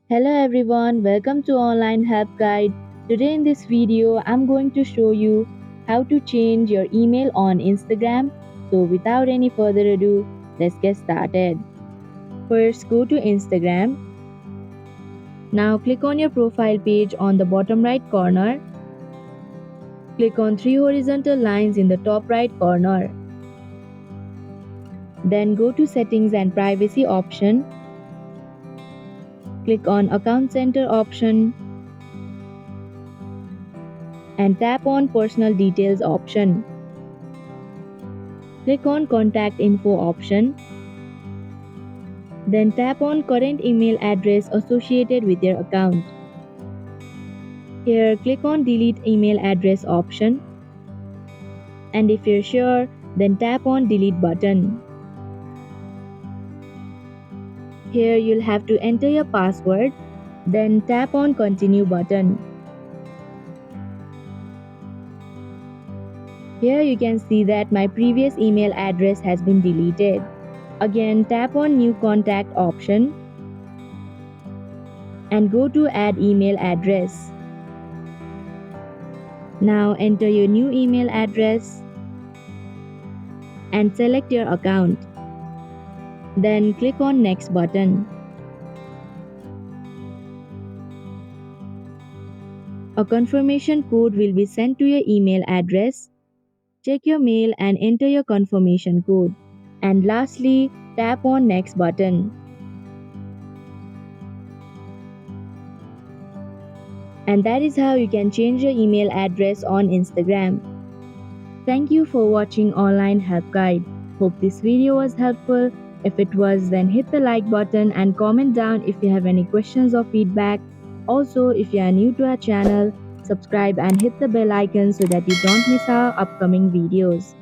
Hello everyone, welcome to Online Help Guide. Today in this video, I'm going to show you how to change your email on Instagram. So without any further ado, let's get started. First, go to Instagram. Now click on your profile page on the bottom right corner. Click on three horizontal lines in the top right corner. Then go to Settings and Privacy option. Click on Account Center option and tap on Personal Details option. Click on Contact Info option. Then tap on Current email address associated with your account. Here, click on Delete email address option. And if you're sure, then tap on Delete button. Here, you'll have to enter your password. Then tap on Continue button. Here you can see that my previous email address has been deleted. Again, tap on New Contact option and go to Add email address. Now enter your new email address and select your account. Then click on Next button. A confirmation code will be sent to your email address. Check your mail and enter your confirmation code. And lastly, tap on Next button. And that is how you can change your email address on Instagram. Thank you for watching Online Help Guide. Hope this video was helpful. If it was, then hit the like button and comment down if you have any questions or feedback. Also, if you are new to our channel, subscribe and hit the bell icon so that you don't miss our upcoming videos.